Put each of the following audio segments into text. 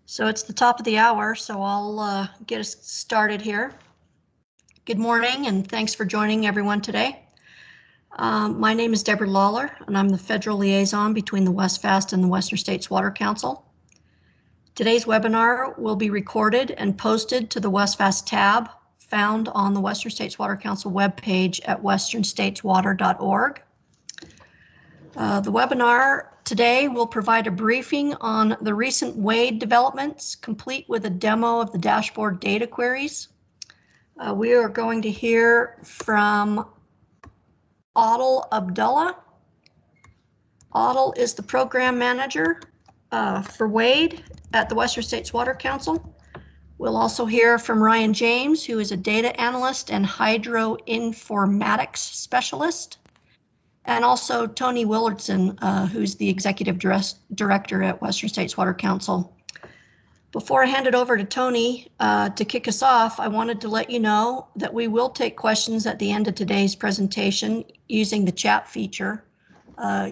So it's the top of the hour, so I'll get us started here. Good morning, and thanks for joining everyone today. My name is Deborah Lawler, and I'm the federal liaison between the WestFAST and the Western States Water Council. Today's webinar will be recorded and posted to the WestFAST tab found on the Western States Water Council webpage at westernstateswater.org. The webinar today will provide a briefing on the recent WaDE developments, complete with a demo of the dashboard data queries. We are going to hear from Adel Abdallah. Adel is the program manager for WaDE at the Western States Water Council. We'll also hear from Ryan James, who is a data analyst and hydroinformatics specialist, and also Tony Willardson, who's the executive director at Western States Water Council. Before I hand it over to Tony to kick us off, I wanted to let you know that we will take questions at the end of today's presentation using the chat feature.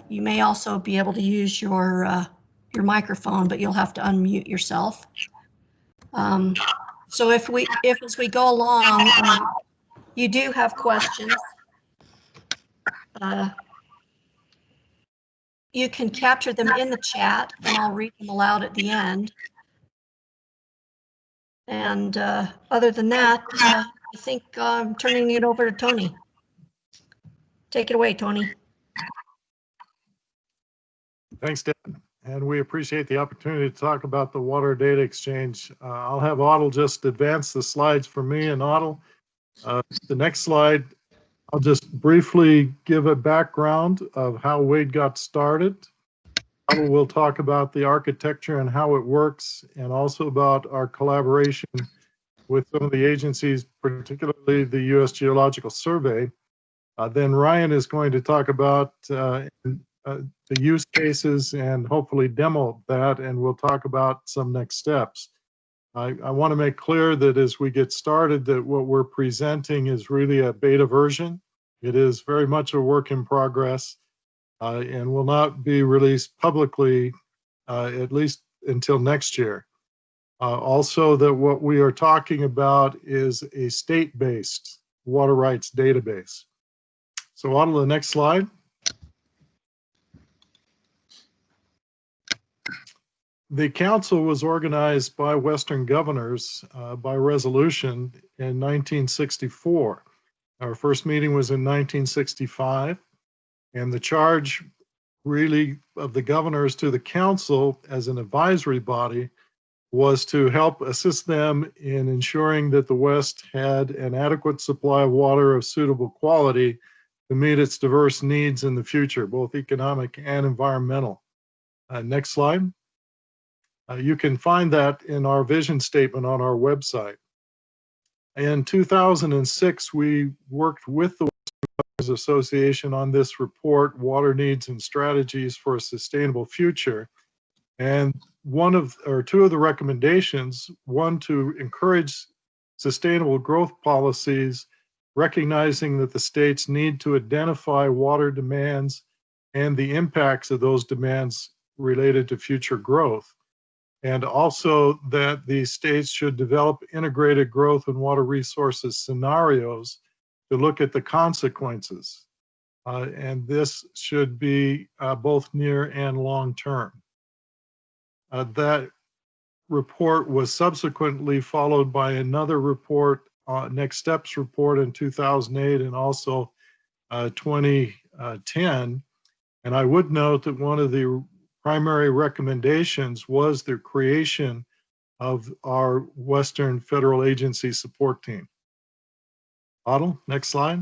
You may also be able to use your microphone, but you'll have to unmute yourself. So if as we go along, you do have questions, you can capture them in the chat and I'll read them aloud at the end. And other than that, I think I'm turning it over to Tony. Take it away, Tony. Thanks, Deb. And we appreciate the opportunity to talk about the water data exchange. I'll have Adel just advance the slides for me. And Adel, the next slide, I'll just briefly give a background of how WaDE got started. Adel will talk about the architecture and how it works, and also about our collaboration with some of the agencies, particularly the U.S. Geological Survey. Then Ryan is going to talk about the use cases and hopefully demo that, and we'll talk about some next steps. I want to make clear that as we get started, that what we're presenting is really a beta version. It is very much a work in progress and will not be released publicly at least until next year. Also, that what we are talking about is a state-based water rights database. So on to the next slide. The council was organized by Western governors by resolution in 1964. Our first meeting was in 1965, and the charge really of the governors to the council as an advisory body was to help assist them in ensuring that the West had an adequate supply of water of suitable quality to meet its diverse needs in the future, both economic and environmental. Next slide. You can find that in our vision statement on our website. In 2006, we worked with the Western Governors Association on this report, Water Needs and Strategies for a Sustainable Future. And two of the recommendations, one to encourage sustainable growth policies, recognizing that the states need to identify water demands and the impacts of those demands related to future growth. And also that the states should develop integrated growth and water resources scenarios to look at the consequences. And this should be both near and long term. That report was subsequently followed by another report, Next Steps report in 2008 and also 2010. And I would note that one of the primary recommendations was the creation of our Western Federal Agency Support Team. Adel, next slide.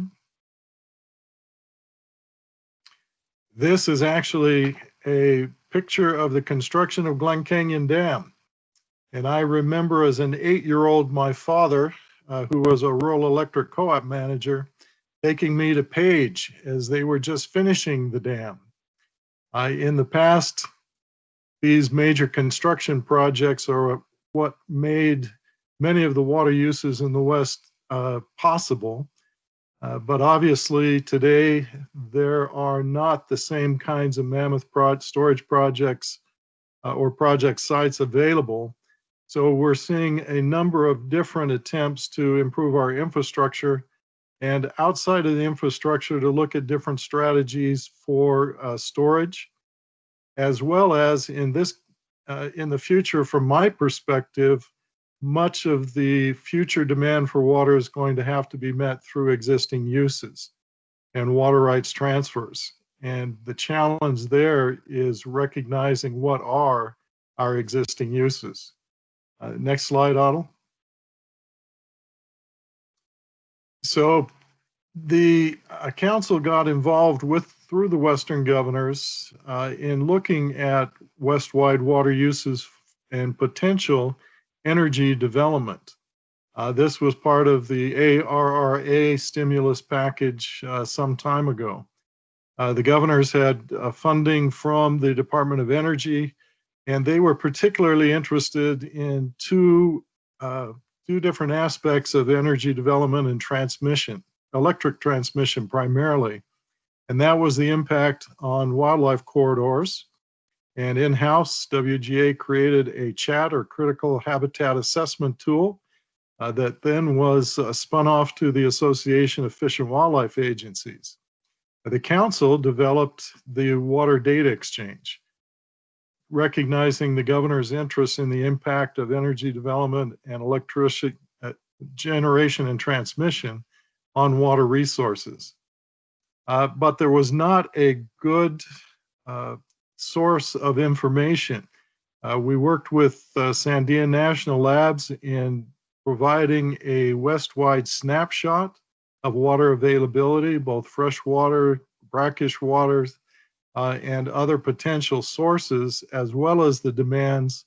This is actually a picture of the construction of Glen Canyon Dam. And I remember as an 8-year-old, my father, who was a rural electric co-op manager, taking me to Page as they were just finishing the dam. In the past, these major construction projects are what made many of the water uses in the West possible. But obviously today, there are not the same kinds of mammoth storage projects or project sites available. So we're seeing a number of different attempts to improve our infrastructure, and outside of the infrastructure to look at different strategies for storage, as well as in the future, from my perspective, much of the future demand for water is going to have to be met through existing uses and water rights transfers. And the challenge there is recognizing what are our existing uses. Next slide, Adel. So the council got involved through the Western governors in looking at West-wide water uses and potential energy development. This was part of the ARRA stimulus package some time ago. The governors had funding from the Department of Energy, and they were particularly interested in two different aspects of energy development and transmission, electric transmission primarily. And that was the impact on wildlife corridors. And in-house, WGA created a CHAT, or Critical Habitat Assessment tool, that then was spun off to the Association of Fish and Wildlife Agencies. The council developed the Water Data Exchange, recognizing the governor's interest in the impact of energy development and electricity generation and transmission on water resources. But there was not a good source of information. We worked with Sandia National Labs in providing a west-wide snapshot of water availability, both fresh water, brackish waters, and other potential sources, as well as the demands,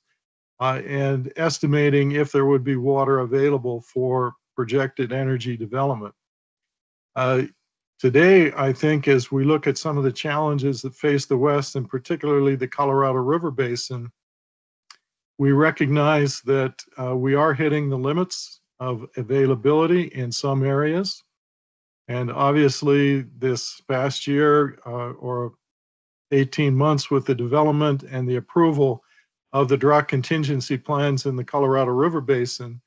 and estimating if there would be water available for projected energy development. Today, I think, as we look at some of the challenges that face the West, and particularly the Colorado River Basin, we recognize that we are hitting the limits of availability in some areas. And obviously, this past year or 18 months with the development and the approval of the drought contingency plans in the Colorado River Basin,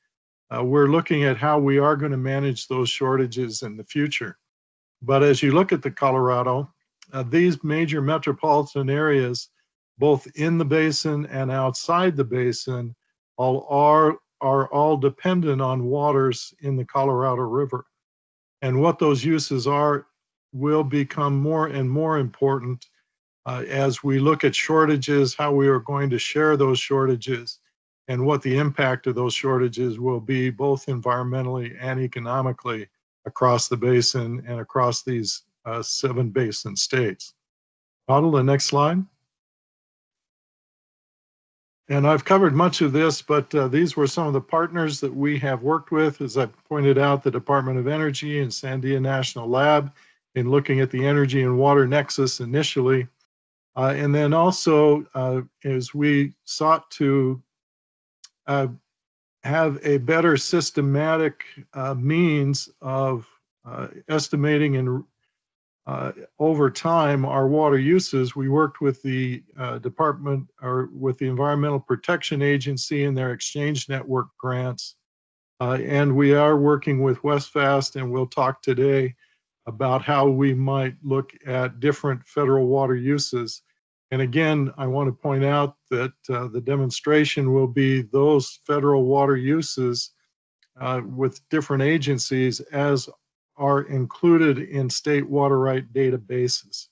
we're looking at how we are going to manage those shortages in the future. But as you look at the Colorado, these major metropolitan areas, both in the basin and outside the basin, are all dependent on waters in the Colorado River. And what those uses are will become more and more important as we look at shortages, how we are going to share those shortages, and what the impact of those shortages will be, both environmentally and economically, across the basin and across these 7 basin states. Adel, the next slide. And I've covered much of this, but these were some of the partners that we have worked with. As I pointed out, the Department of Energy and Sandia National Lab in looking at the energy and water nexus initially. And then also, as we sought to have a better systematic means of estimating and over time our water uses, we worked with the department, or with the Environmental Protection Agency and their exchange network grants. And we are working with WestFAST, and we'll talk today about how we might look at different federal water uses. And again, I want to point out that the demonstration will be those federal water uses with different agencies as are included in state water right databases.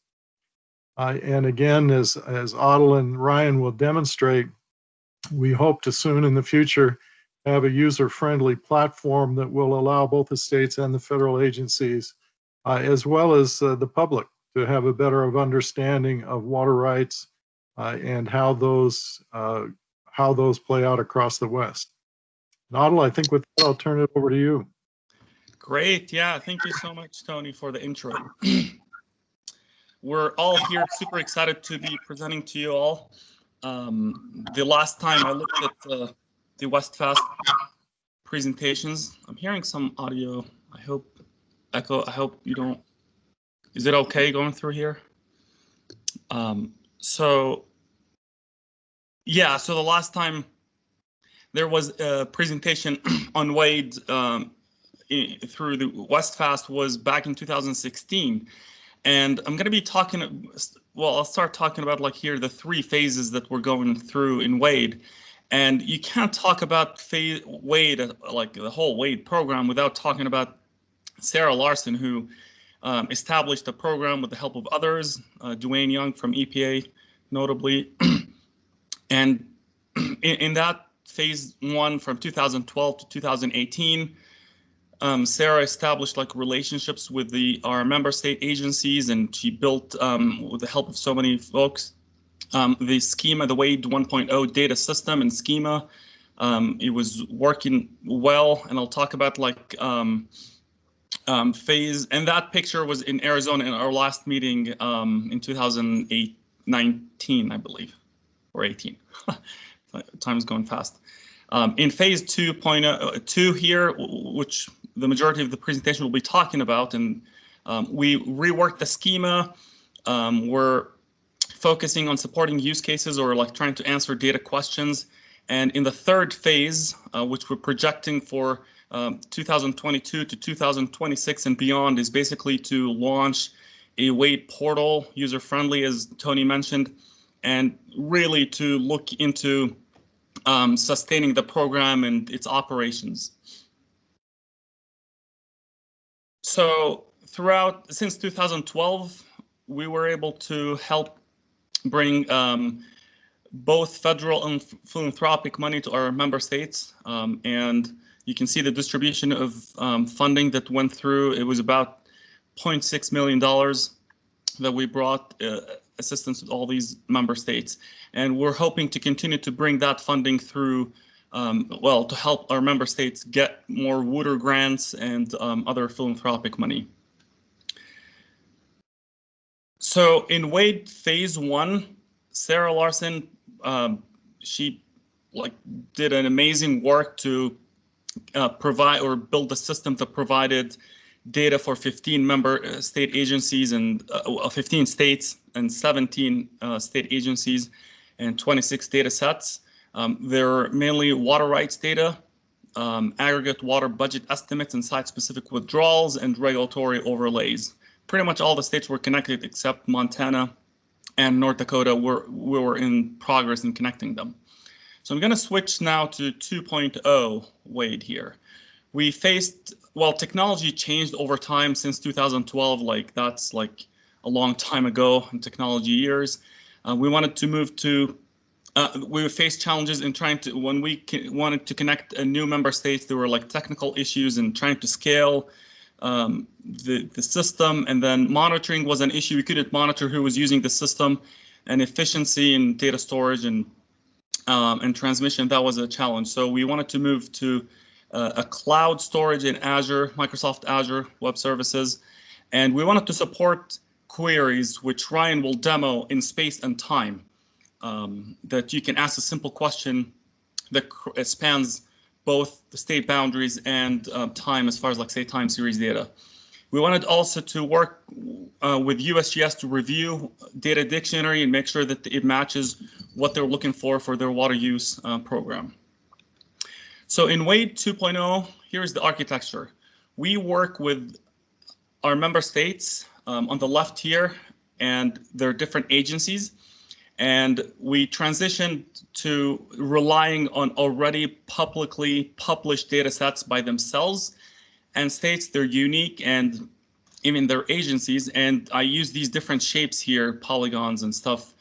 And again, as Adel and Ryan will demonstrate, we hope to soon in the future have a user-friendly platform that will allow both the states and the federal agencies, as well as the public, to have a better understanding of water rights and how those play out across the West. Adel, I think with that, I'll turn it over to you. Great. Yeah, thank you so much, Tony, for the intro. We're all here super excited to be presenting to you all. The last time I looked at the WestFast presentations, I'm hearing some audio. I hope echo. I hope you don't. Is it okay going through here? So the last time there was a presentation on WaDE through the WestFAST was back in 2016. And I'm going to be talking, well, I'll start talking about like here, the 3 phases that we're going through in WaDE. And you can't talk about WaDE, like the whole WaDE program, without talking about Sarah Larson, who established the program with the help of others, Dwayne Young from EPA, notably. And in that phase 1 from 2012 to 2018, Sarah established like relationships with our member state agencies, and she built, with the help of so many folks, the schema, the WaDE 1.0 data system and schema. It was working well, and I'll talk about like phase, and that picture was in Arizona in our last meeting in 2019, I believe, or 18. Time's going fast. In phase 2.2 here, which the majority of the presentation will be talking about, and we reworked the schema. We're focusing on supporting use cases or like trying to answer data questions. And in the 3rd phase, which we're projecting for 2022 to 2026 and beyond, is basically to launch a WaDE portal, user-friendly, as Tony mentioned, and really to look into sustaining the program and its operations. So since 2012, we were able to help bring both federal and philanthropic money to our member states. And you can see the distribution of funding that went through. It was about $0.6 million that we brought assistance with all these member states. And we're hoping to continue to bring that funding through, well, to help our member states get more water grants and other philanthropic money. So in WaDE phase 1, Sarah Larson, she did an amazing work to provide or build a system that provided data for 15 member state agencies and 15 states and 17 state agencies and 26 data sets. They're mainly water rights data, aggregate water budget estimates and site-specific withdrawals, and regulatory overlays. Pretty much all the states were connected except Montana and North Dakota. We were in progress in connecting them. So I'm going to switch now to 2.0 WaDE here. We faced, well, technology changed over time since 2012. Like that's like a long time ago in technology years. We wanted to move to, we faced challenges in trying to, when we wanted to connect a new member states, there were like technical issues in trying to scale the system, and then monitoring was an issue. We couldn't monitor who was using the system, and efficiency in data storage and transmission, that was a challenge. So we wanted to move to a cloud storage in Azure, Microsoft Azure Web Services, and we wanted to support queries, which Ryan will demo in space and time, that you can ask a simple question that spans both the state boundaries and time, as far as like say time series data. We wanted also to work with USGS to review data dictionary and make sure that it matches what they're looking for their water use program. So in WaDE 2.0, here's the architecture. We work with our member states on the left here and their different agencies. And we transitioned to relying on already publicly published data sets by themselves, and states they're unique and even their agencies. And I use these different shapes here, polygons and stuff,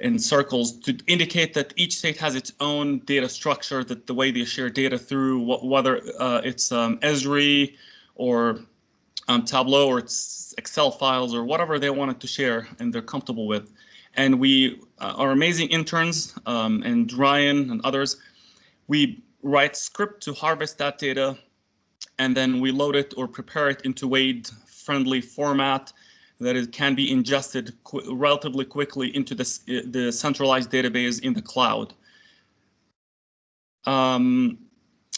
and circles to indicate that each state has its own data structure, that the way they share data through, whether it's Esri or Tableau or it's Excel files or whatever they wanted to share and they're comfortable with. And we, our amazing interns and Ryan and others, we write script to harvest that data, and then we load it or prepare it into WaDE-friendly format that it can be ingested relatively quickly into the centralized database in the cloud. And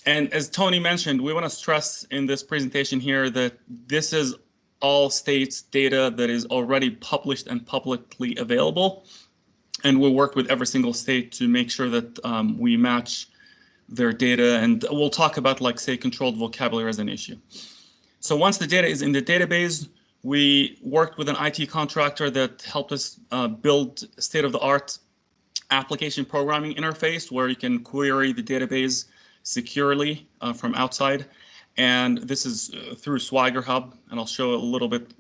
as Tony mentioned, we want to stress in this presentation here that this is all states data that is already published and publicly available. And we'll work with every single state to make sure that we match their data, and we'll talk about, like, say, controlled vocabulary as an issue. So once the data is in the database, we worked with an IT contractor that helped us build state-of-the-art application programming interface where you can query the database securely from outside. And this is through Swagger Hub, and I'll show a little bit,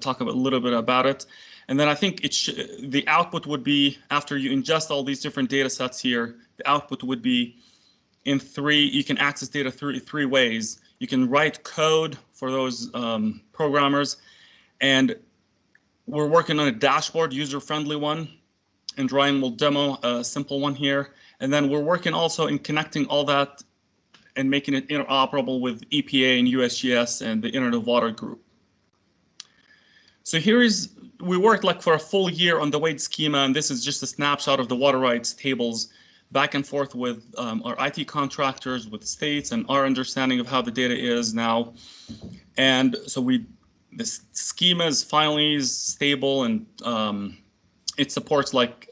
talk a little bit about it. And then I think the output would be, after you ingest all these different data sets here, the output would be in you can access data through three ways. You can write code for those programmers, and we're working on a dashboard, user-friendly one, and Ryan will demo a simple one here. And then we're working also in connecting all that and making it interoperable with EPA and USGS and the Internet of Water group. So we worked like for a full year on the WaDE schema, and this is just a snapshot of the water rights tables back and forth with our IT contractors, with states, and our understanding of how the data is now. And so the schema is finally stable, and it supports like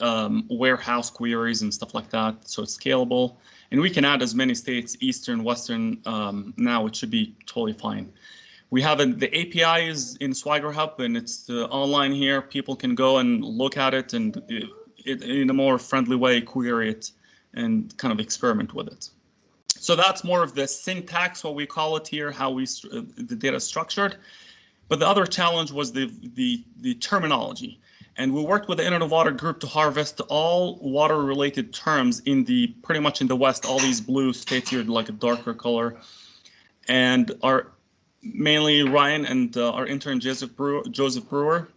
warehouse queries and stuff like that, so it's scalable. And we can add as many states, Eastern, Western, now it should be totally fine. We have the API is in Swagger Hub, and it's online here. People can go and look at it and in a more friendly way query it and kind of experiment with it. So that's more of the syntax, what we call it here, how the data is structured. But the other challenge was the terminology. And we worked with the Internet of Water group to harvest all water-related terms pretty much in the West, all these blue states here, like a darker color. And mainly Ryan and our intern Joseph Brewer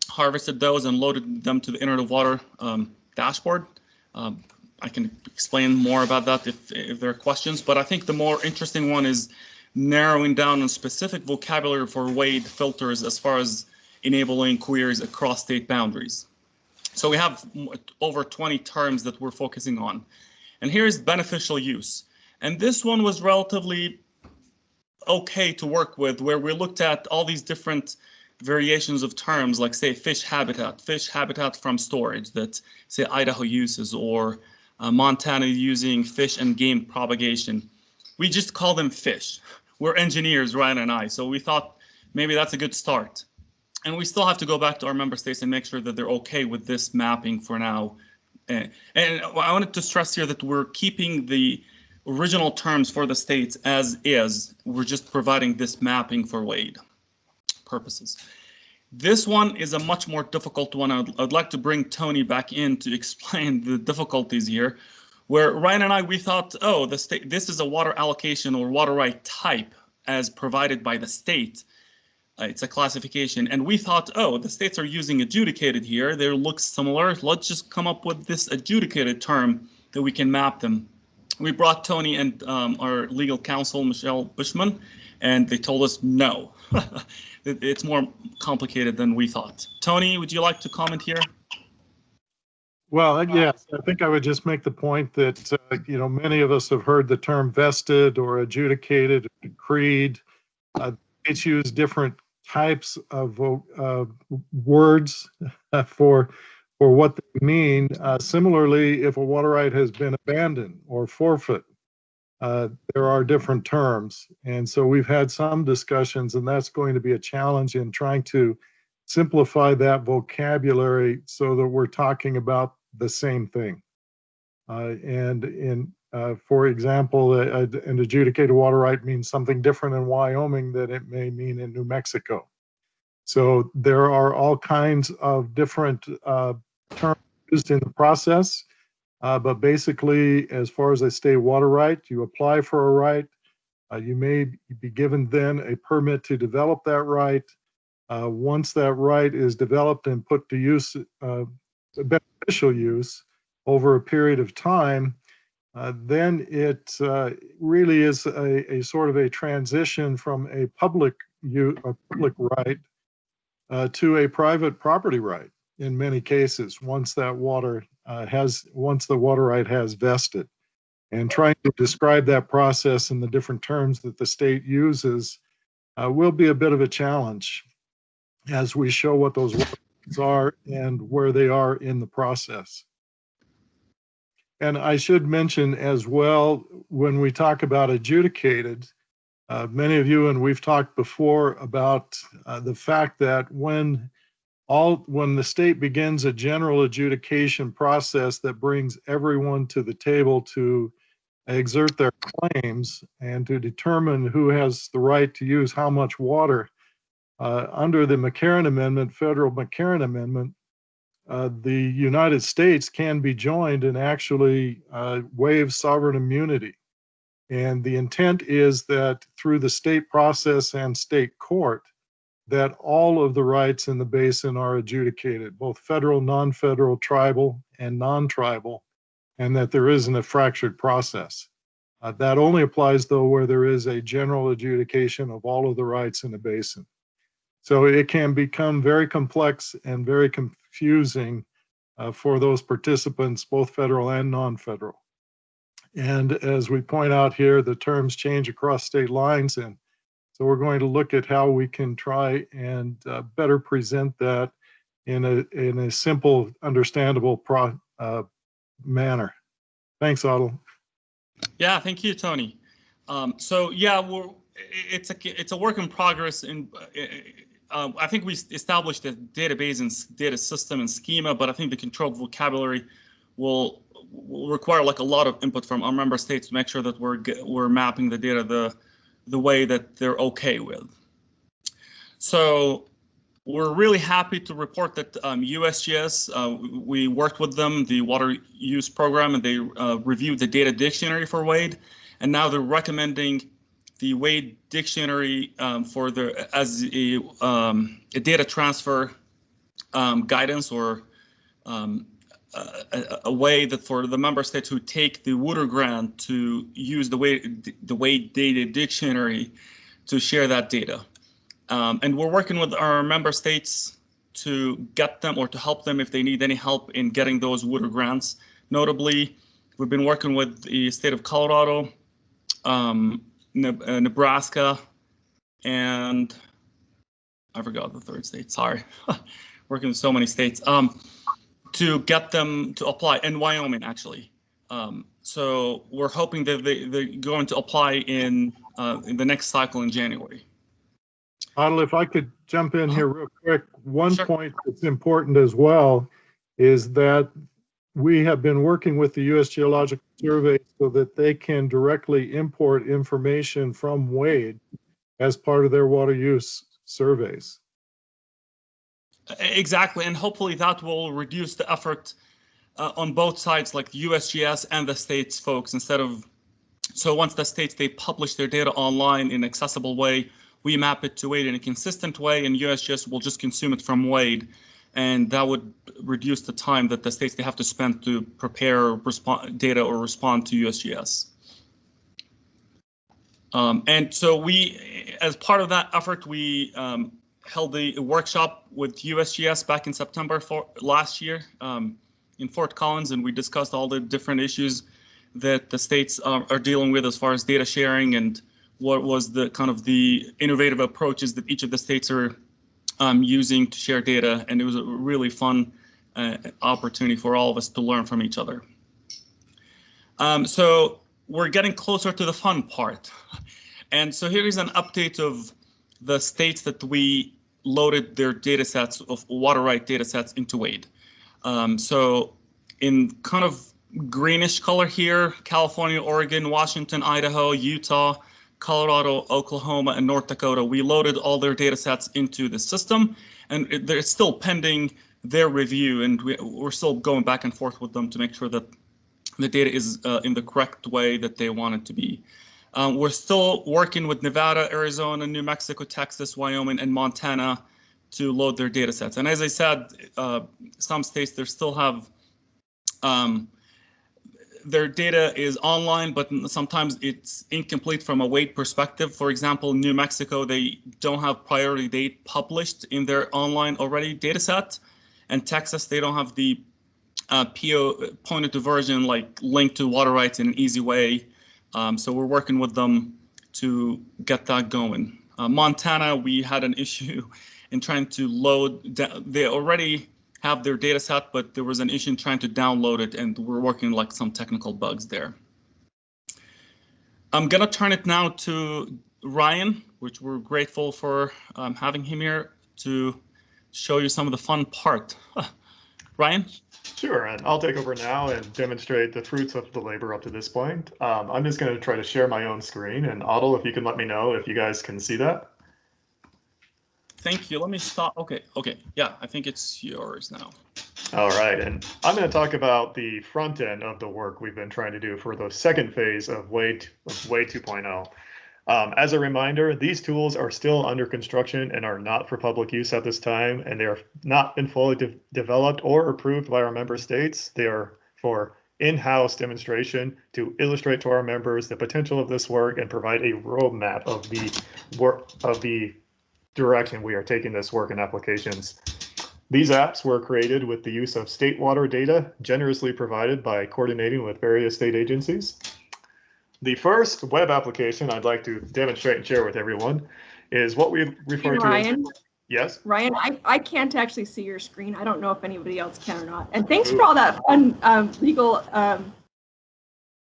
harvested those and loaded them to the Internet of Water dashboard. I can explain more about that if there are questions, but I think the more interesting one is narrowing down on specific vocabulary for WaDE filters as far as enabling queries across state boundaries. So we have over 20 terms that we're focusing on. And here's beneficial use. And this one was relatively okay to work with, where we looked at all these different variations of terms, like say fish habitat from storage that say Idaho uses, or Montana using fish and game propagation. We just call them fish. We're engineers, Ryan and I, so we thought maybe that's a good start. And we still have to go back to our member states and make sure that they're okay with this mapping for now. And I wanted to stress here that we're keeping the original terms for the states as is. We're just providing this mapping for WaDE purposes. This one is a much more difficult one. I'd like to bring Tony back in to explain the difficulties here, where Ryan and I, we thought, oh, this is a water allocation or water right type as provided by the state. It's a classification. And we thought, oh, the states are using adjudicated here. They look similar. Let's just come up with this adjudicated term that we can map them. We brought Tony and our legal counsel, Michelle Bushman, and they told us no. It's more complicated than we thought. Tony, would you like to comment here? Well, yes, I think I would just make the point that, many of us have heard the term vested or adjudicated, or decreed. It's used different types of words for what they mean. Similarly, if a water right has been abandoned or forfeit, there are different terms. And so we've had some discussions, and that's going to be a challenge in trying to simplify that vocabulary so that we're talking about the same thing. For example, an adjudicated water right means something different in Wyoming than it may mean in New Mexico. So there are all kinds of different terms used in the process. But basically, as far as a state water right, you apply for a right. You may be given then a permit to develop that right. Once that right is developed and put to use, beneficial use over a period of time, then it really is a sort of a transition from a public right to a private property right in many cases, once the water right has vested. And trying to describe that process in the different terms that the state uses will be a bit of a challenge as we show what those rights are and where they are in the process. And I should mention as well, when we talk about adjudicated, many of you, and we've talked before about the fact that when the state begins a general adjudication process that brings everyone to the table to exert their claims and to determine who has the right to use how much water, under the McCarran Amendment, federal McCarran Amendment, the United States can be joined and actually waive sovereign immunity. And the intent is that through the state process and state court, that all of the rights in the basin are adjudicated, both federal, non-federal, tribal, and non-tribal, and that there isn't a fractured process. That only applies, though, where there is a general adjudication of all of the rights in the basin. So it can become very complex and very confusing for those participants, both federal and non-federal. And as we point out here, the terms change across state lines. And so we're going to look at how we can try and better present that in a simple, understandable manner. Thanks, Adel. Yeah, thank you, Tony. So yeah, it's a work in progress. I think we established a database and data system and schema, but I think the controlled vocabulary will require like a lot of input from our member states to make sure that we're mapping the data the way that they're okay with. So we're really happy to report that USGS, we worked with them, the water use program, and they reviewed the data dictionary for WaDE, and now they're recommending the WaDE dictionary as a data transfer guidance, or a way that for the member states who take the water grant to use the WaDE data dictionary to share that data. And we're working with our member states to get them or to help them if they need any help in getting those water grants. Notably, we've been working with the state of Colorado, Nebraska, and I forgot the third state, sorry. Working with so many states. To get them to apply, in Wyoming, actually. So we're hoping that they're going to apply in the next cycle in January. Adel, if I could jump in here real quick, one point that's important as well is that we have been working with the U.S. Geological Survey so that they can directly import information from WaDE as part of their water use surveys. Exactly, and hopefully that will reduce the effort on both sides, like the USGS and the states folks, so once the states, they publish their data online in an accessible way, we map it to WaDE in a consistent way, and USGS will just consume it from WaDE, and that would reduce the time that the states, they have to spend to prepare data or respond to USGS. And so we, as part of that effort, we held a workshop with USGS back in September last year in Fort Collins, and we discussed all the different issues that the states are dealing with as far as data sharing and what was the kind of the innovative approaches that each of the states are using to share data. And it was a really fun opportunity for all of us to learn from each other. So we're getting closer to the fun part. And so here is an update of the states that we loaded their data sets of water right data sets into WaDE. So in kind of greenish color here, California, Oregon, Washington, Idaho, Utah, Colorado, Oklahoma, and North Dakota, we loaded all their data sets into the system, and they're still pending their review, and we're still going back and forth with them to make sure that the data is in the correct way that they want it to be. We're still working with Nevada, Arizona, New Mexico, Texas, Wyoming, and Montana to load their data sets. And as I said, some states, they still have their data is online, but sometimes it's incomplete from a WaDE perspective. For example, New Mexico, they don't have priority date published in their online already data set. And Texas, they don't have the pointed to version, like linked to water rights in an easy way. So we're working with them to get that going. Montana, we had an issue in trying to load. They already have their data set, but there was an issue in trying to download it, and we're working like some technical bugs there. I'm gonna turn it now to Ryan, which we're grateful for having him here to show you some of the fun part. Ryan? Sure, and I'll take over now and demonstrate the fruits of the labor up to this point. I'm just going to try to share my own screen, and Adel, if you can let me know if you guys can see that. Thank you. Let me stop. Okay. Yeah, I think it's yours now. All right, and I'm going to talk about the front end of the work we've been trying to do for the second phase of WaDE 2.0. As a reminder, these tools are still under construction and are not for public use at this time, and they are not been fully developed or approved by our member states. They are for in-house demonstration to illustrate to our members the potential of this work and provide a roadmap of the direction we are taking this work and applications. These apps were created with the use of state water data generously provided by coordinating with various state agencies. The first web application I'd like to demonstrate and share with everyone is what we refer to Ryan, as... Yes? Ryan, I can't actually see your screen. I don't know if anybody else can or not. And thanks for all that fun legal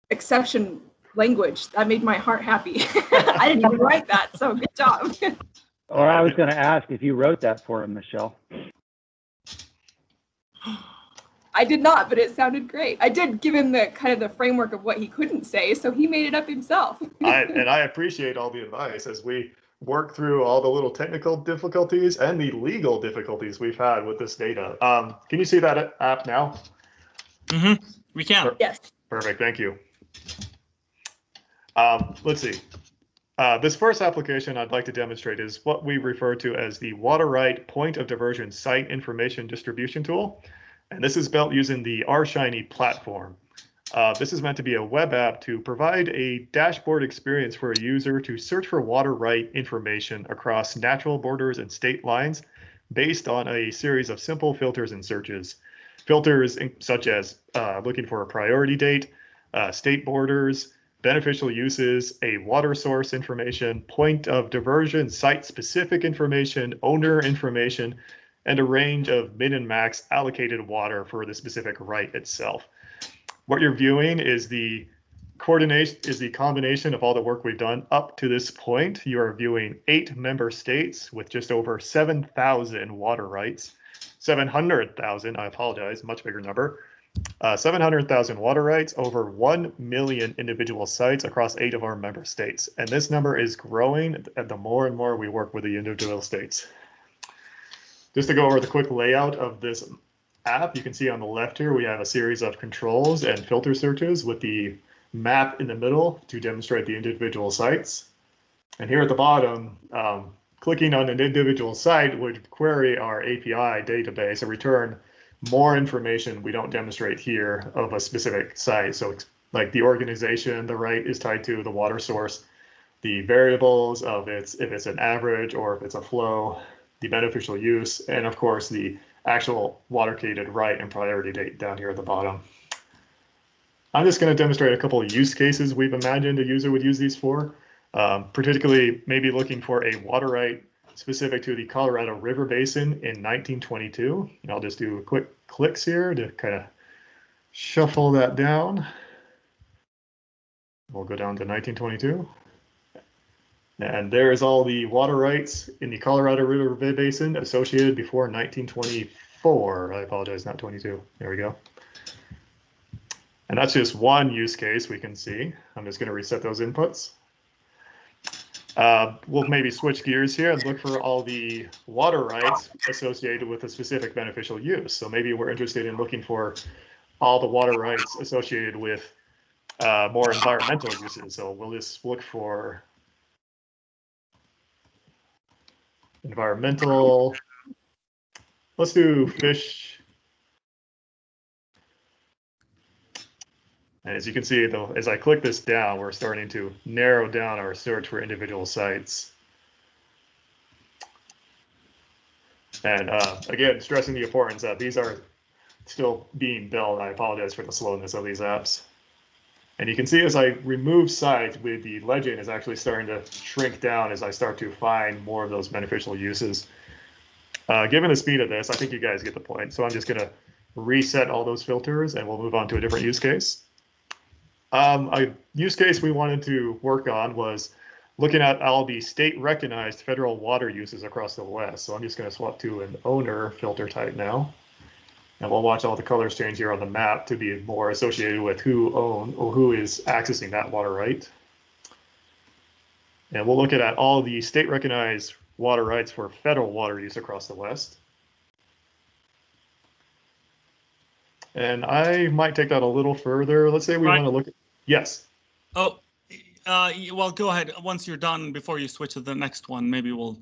exception language. That made my heart happy. I didn't even write that, so good job. Or I was going to ask if you wrote that for him, Michelle. I did not, but it sounded great. I did give him the kind of the framework of what he couldn't say, so he made it up himself. And I appreciate all the advice as we work through all the little technical difficulties and the legal difficulties we've had with this data. Can you see that app now? Mm-hmm. We can. Yes. Perfect, thank you. Let's see. This first application I'd like to demonstrate is what we refer to as the Water Right Point of Diversion Site Information Distribution Tool. And this is built using the rShiny platform. This is meant to be a web app to provide a dashboard experience for a user to search for water right information across natural borders and state lines based on a series of simple filters and searches. Filters such as looking for a priority date, state borders, beneficial uses, a water source information, point of diversion, site-specific information, owner information, and a range of min and max allocated water for the specific right itself. What you're viewing is the combination of all the work we've done up to this point. You are viewing 8 member states with just over 7,000 water rights, 700,000, I apologize, much bigger number, 700,000 water rights, over 1 million individual sites across 8 of our member states. And this number is growing the more and more we work with the individual states. Just to go over the quick layout of this app, you can see on the left here, we have a series of controls and filter searches with the map in the middle to demonstrate the individual sites. And here at the bottom, clicking on an individual site would query our API database and return more information we don't demonstrate here of a specific site. So like the organization the right is tied to, the water source, the variables of if it's an average or if it's a flow, the beneficial use, and of course the actual water-gated right and priority date down here at the bottom. I'm just going to demonstrate a couple of use cases we've imagined a user would use these for, particularly maybe looking for a water right specific to the Colorado River Basin in 1922. And I'll just do quick clicks here to kind of shuffle that down. We'll go down to 1922. And there's all the water rights in the Colorado River Basin associated before 1924. I apologize, not 22. There we go. And that's just one use case we can see. I'm just going to reset those inputs. We'll maybe switch gears here and look for all the water rights associated with a specific beneficial use. So maybe we're interested in looking for all the water rights associated with more environmental uses. So we'll just look for environmental. Let's do fish. And as you can see, though, as I click this down, we're starting to narrow down our search for individual sites. And again, stressing the importance that these are still being built. I apologize for the slowness of these apps. And you can see as I remove sites, with the legend is actually starting to shrink down as I start to find more of those beneficial uses. Given the speed of this, I think you guys get the point. So I'm just going to reset all those filters and we'll move on to a different use case. A use case we wanted to work on was looking at all the state recognized federal water uses across the West. So I'm just going to swap to an owner filter type now. And we'll watch all the colors change here on the map to be more associated with who is accessing that water right. And we'll look at all the state recognized water rights for federal water use across the West. And I might take that a little further. Let's say we want to look at, yes. Oh, well, go ahead. Once you're done, before you switch to the next one, maybe we'll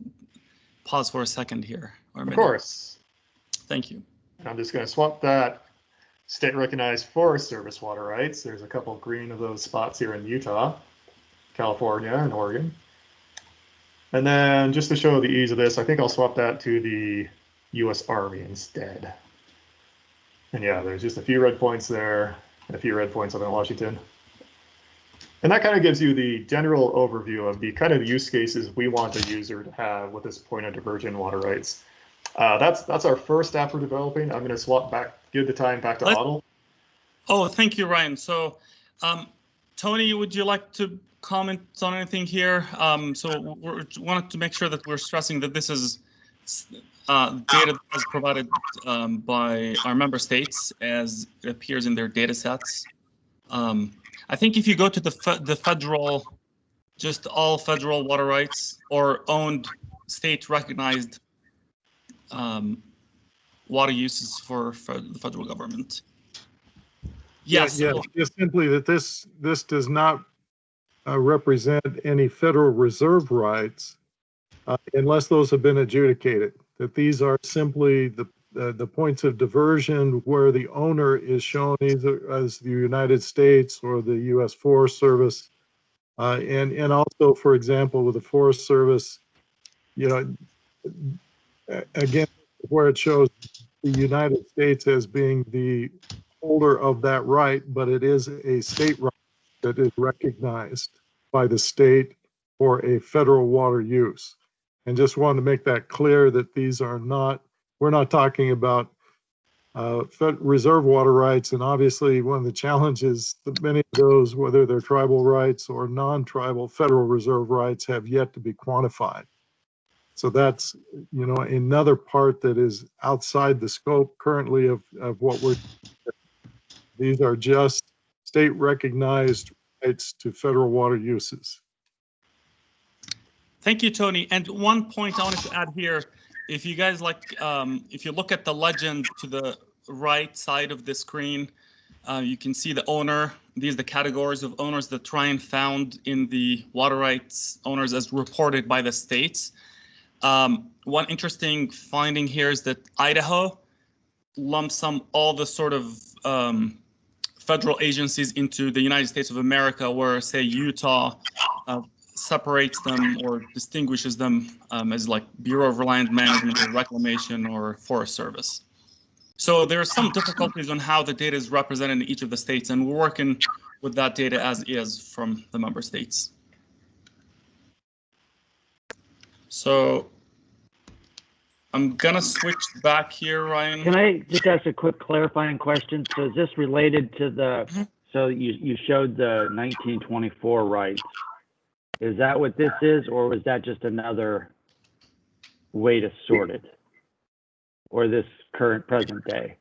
pause for a second here. Of course. Thank you. I'm just going to swap that state recognized Forest Service water rights. There's a couple of green of those spots here in Utah, California, and Oregon. And then just to show the ease of this, I think I'll swap that to the U.S. Army instead. And yeah, there's just a few red points there and a few red points up in Washington. And that kind of gives you the general overview of the kind of use cases we want the user to have with this point of diversion water rights. That's our first app we're developing. I'm going to give the time back to Adel. Oh, thank you, Ryan. So, Tony, would you like to comment on anything here? So we wanted to make sure that we're stressing that this is data that is provided by our member states as it appears in their data sets. I think if you go to the federal, just all federal water rights or owned state recognized water uses for the federal government. Yes. Yeah, just simply that this does not represent any Federal Reserve rights unless those have been adjudicated. That these are simply the points of diversion where the owner is shown either as the United States or the U.S. Forest Service, and also, for example, with the Forest Service, again, where it shows the United States as being the holder of that right, but it is a state right that is recognized by the state for a federal water use. And just wanted to make that clear that these are not, we're not talking about reserve water rights. And obviously one of the challenges that many of those, whether they're tribal rights or non-tribal Federal Reserve rights, have yet to be quantified. So that's, another part that is outside the scope currently of what we're, these are just state recognized rights to federal water uses. Thank you, Tony. And one point I wanted to add here, if you guys like, if you look at the legend to the right side of the screen, you can see the owner. These are the categories of owners that Ryan found in the water rights owners as reported by the states. One interesting finding here is that Idaho lumps sum all the sort of federal agencies into the United States of America, where, say, Utah separates them or distinguishes them as like Bureau of Land Management or Reclamation or Forest Service. So there are some difficulties on how the data is represented in each of the states, and we're working with that data as is from the member states. So I'm gonna switch back here, Ryan. Can I just ask a quick clarifying question? So is this related to the, so you showed the 1924 rights. Is that what this is, or was that just another way to sort it? Or this present day?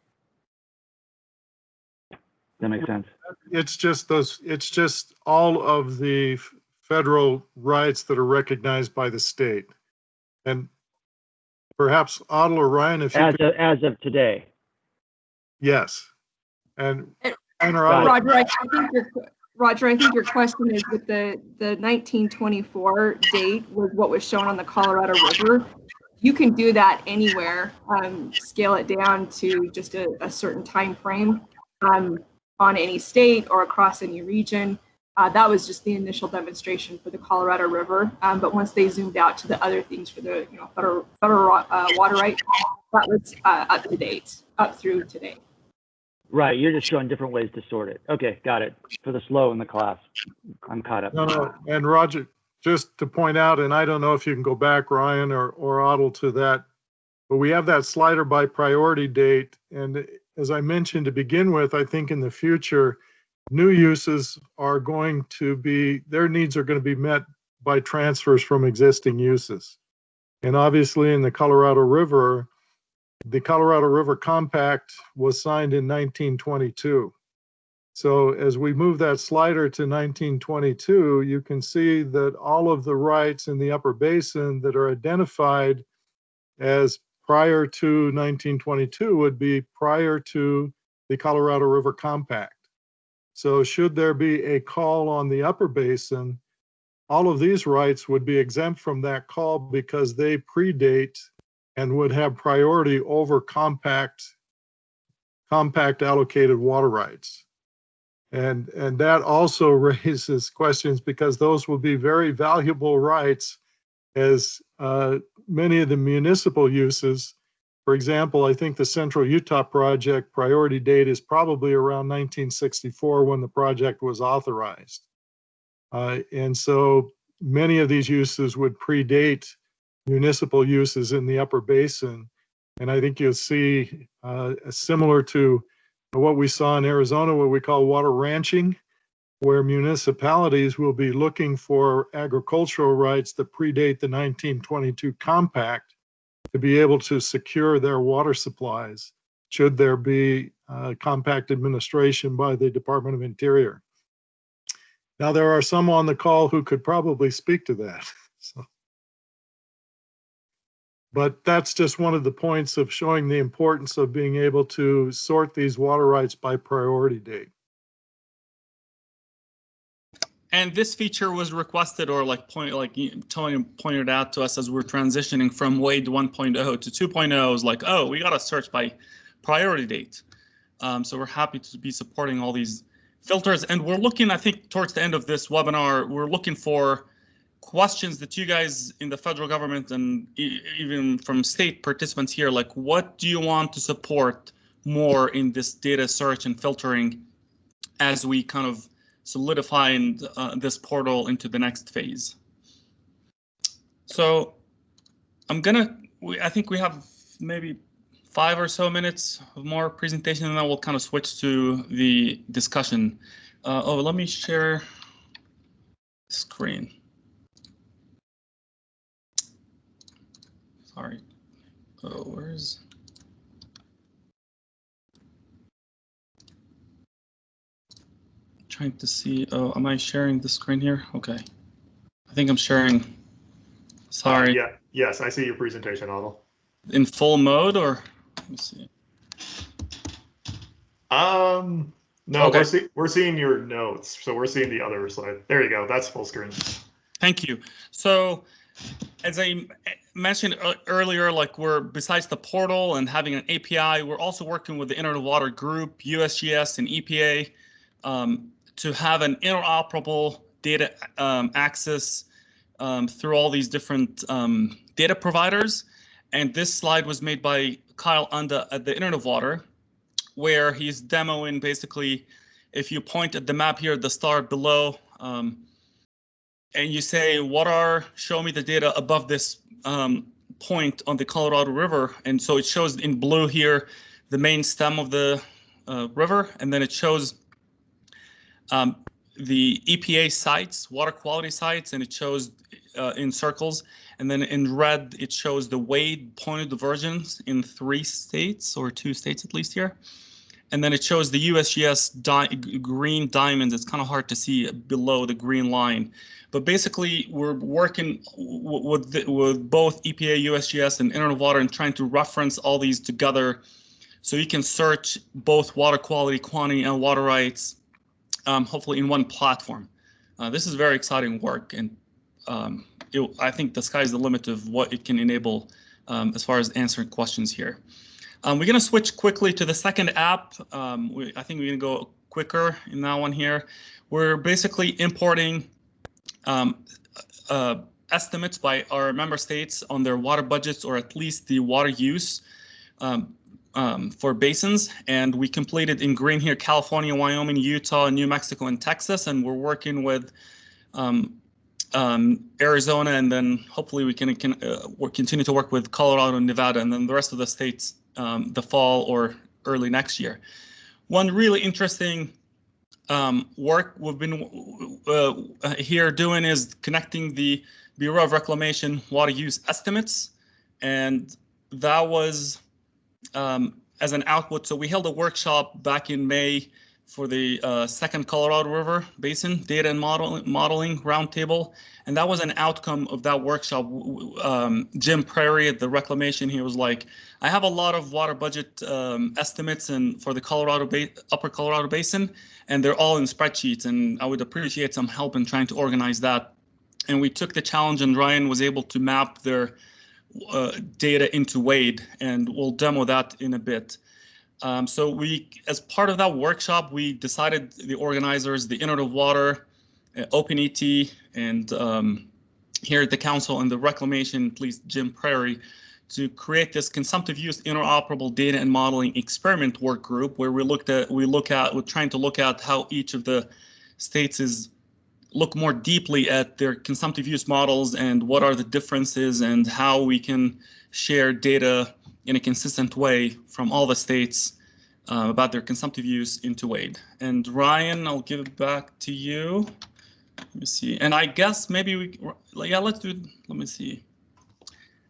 Does that make sense? It's just all of the federal rights that are recognized by the state. And perhaps Adel or Ryan, if you as of today. Yes. And Roger, I think your question is with the 1924 date was what was shown on the Colorado River. You can do that anywhere, scale it down to just a certain time frame on any state or across any region. That was just the initial demonstration for the Colorado River. But once they zoomed out to the other things for the federal water rights, that was up to date, up through today. Right, you're just showing different ways to sort it. Okay, got it. For the slow in the class, I'm caught up. No, and Roger, just to point out, and I don't know if you can go back, Ryan or Adel, to that, but we have that slider by priority date. And as I mentioned to begin with, I think in the future, new uses are going to be, their needs are going to be met by transfers from existing uses. And obviously in the Colorado River Compact was signed in 1922. So as we move that slider to 1922, you can see that all of the rights in the upper basin that are identified as prior to 1922 would be prior to the Colorado River Compact. So should there be a call on the upper basin, all of these rights would be exempt from that call because they predate and would have priority over compact allocated water rights. And that also raises questions because those will be very valuable rights as many of the municipal uses. For example, I think the Central Utah project priority date is probably around 1964 when the project was authorized. And so many of these uses would predate municipal uses in the upper basin. And I think you'll see similar to what we saw in Arizona, what we call water ranching, where municipalities will be looking for agricultural rights that predate the 1922 compact to be able to secure their water supplies should there be compact administration by the Department of Interior. Now, there are some on the call who could probably speak to that. So. But that's just one of the points of showing the importance of being able to sort these water rights by priority date. And this feature was requested, or like Tony pointed out to us as we're transitioning from WaDE 1.0 to 2.0, is like, oh, we got to search by priority date. So we're happy to be supporting all these filters. And we're looking, I think, towards the end of this webinar, we're looking for questions that you guys in the federal government and even from state participants here, like, what do you want to support more in this data search and filtering as we kind of solidify this portal into the next phase? So I think we have maybe 5 or so minutes of more presentation, and then we'll kind of switch to the discussion. Let me share screen. Sorry. Where's? Trying to see. Oh, am I sharing the screen here? Okay. I think I'm sharing. Sorry. Yeah. Yes, I see your presentation, Adel. In full mode, or let me see. No, okay. we're seeing your notes, so we're seeing the other slide. There you go. That's full screen. Thank you. So, as I mentioned earlier, like, we're, besides the portal and having an API, we're also working with the Internet of Water Group, USGS, and EPA to have an interoperable data access through all these different data providers. And this slide was made by Kyle Unda at the Internet of Water, where he's demoing basically, if you point at the map here, the star below, and you say, show me the data above this point on the Colorado River. And so it shows in blue here, the main stem of the river, and then it shows the EPA sites, water quality sites, and it shows in circles. And then in red, it shows the WaDE pointed diversions in 3 states, or 2 states at least here. And then it shows the USGS green diamonds. It's kind of hard to see below the green line. But basically, we're working with both EPA, USGS, and Internet of Water and trying to reference all these together so you can search both water quality, quantity, and water rights, hopefully in one platform. This is very exciting work, and I think the sky's the limit of what it can enable as far as answering questions here. We're going to switch quickly to the second app. I think we're going to go quicker in that one here. We're basically importing estimates by our member states on their water budgets, or at least the water use for basins. And we completed in green here, California, Wyoming, Utah, New Mexico, and Texas. And we're working with Arizona, and then hopefully we can continue to work with Colorado and Nevada, and then the rest of the states the fall or early next year. One really interesting work we've been here doing is connecting the Bureau of Reclamation water use estimates, and that was as an output. So we held a workshop back in May for the second Colorado River Basin Data and Modeling Roundtable, and that was an outcome of that workshop. Jim Prairie at the Reclamation, he was like, I have a lot of water budget estimates and for the Upper Colorado Basin, and they're all in spreadsheets, and I would appreciate some help in trying to organize that. And we took the challenge, and Ryan was able to map their data into WaDE, and we'll demo that in a bit. So we, as part of that workshop, we decided, the organizers, the Internet of Water, OpenET, and here at the council and the Reclamation, at least Jim Prairie, to create this consumptive use interoperable data and modeling experiment work group, where we're trying to look at how each of the states look more deeply at their consumptive use models and what are the differences and how we can share data in a consistent way from all the states about their consumptive use into WaDE. And Ryan, I'll give it back to you. Let me see. And I guess maybe let me see.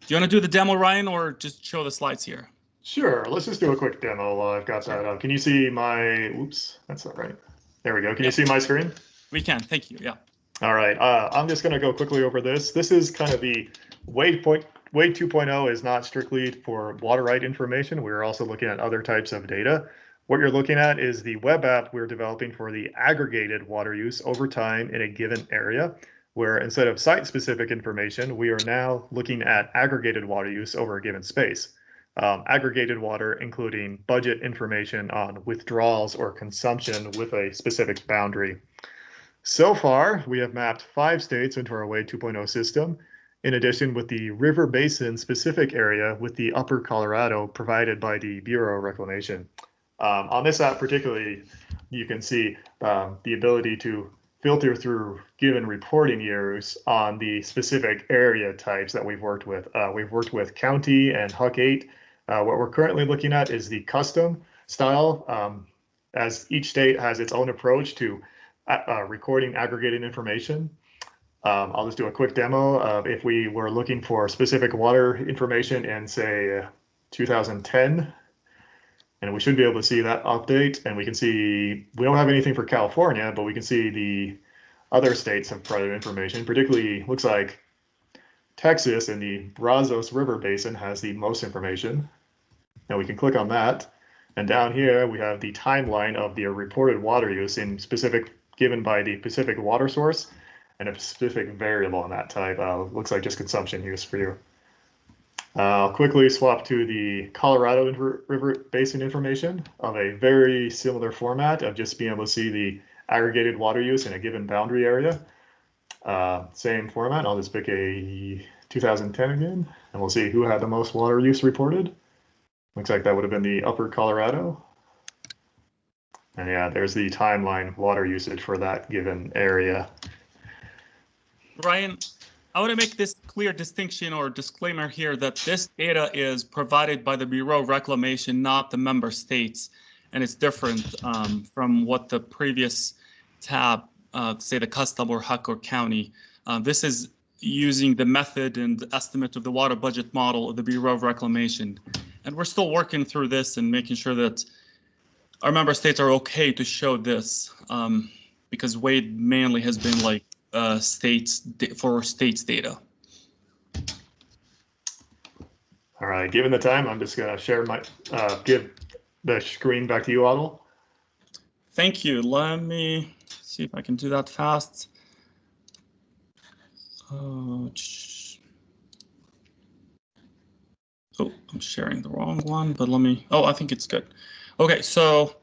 Do you want to do the demo, Ryan, or just show the slides here? Sure, let's just do a quick demo while I've got that up. Can you see my, oops, that's not right. There we go. Can you see my screen? We can, thank you, yeah. All right, I'm just gonna go quickly over this. This is kind of the WaDE 2.0 is not strictly for water right information. We're also looking at other types of data. What you're looking at is the web app we're developing for the aggregated water use over time in a given area, where instead of site-specific information, we are now looking at aggregated water use over a given space. Aggregated water, including budget information on withdrawals or consumption with a specific boundary. So far, we have mapped 5 states into our WaDE 2.0 system, in addition with the River Basin specific area with the Upper Colorado provided by the Bureau of Reclamation. On this app particularly, you can see the ability to filter through given reporting years on the specific area types that we've worked with. We've worked with County and Huck 8. What we're currently looking at is the custom style, as each state has its own approach to recording aggregated information. I'll just do a quick demo of if we were looking for specific water information in, say, 2010. And we should be able to see that update. And we can see, we don't have anything for California, but we can see the other states have provided information. Particularly, looks like Texas in the Brazos River Basin has the most information. Now we can click on that. And down here, we have the timeline of the reported water use in specific, given by the specific water source and a specific variable in that type. Looks like just consumption use for you. I'll quickly swap to the Colorado River Basin information of a very similar format of just being able to see the aggregated water use in a given boundary area. Same format. I'll just pick a 2010 again, and we'll see who had the most water use reported. Looks like that would have been the Upper Colorado. And yeah, there's the timeline water usage for that given area. Ryan, I want to make this clear distinction or disclaimer here that this data is provided by the Bureau of Reclamation, not the member states, and it's different from what the previous tab, say the custom or Huck or county. This is using the method and estimate of the water budget model of the Bureau of Reclamation. And we're still working through this and making sure that our member states are okay to show this, because WaDE mainly has been like states data. All right, given the time, I'm just going to share my, give the screen back to you, Adel. Thank you. Let me see if I can do that fast. Oh, I'm sharing the wrong one, but let me, I think it's good. Okay, so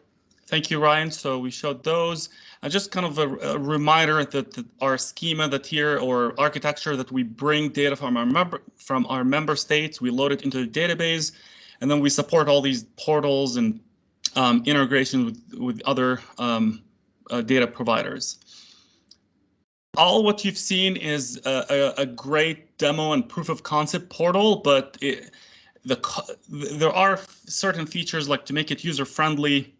thank you, Ryan. So we showed those. Just kind of a reminder that our schema that here, or architecture, that we bring data from our member states, we load it into the database, and then we support all these portals and integration with other data providers. All what you've seen is a great demo and proof of concept portal, but there are certain features like to make it user friendly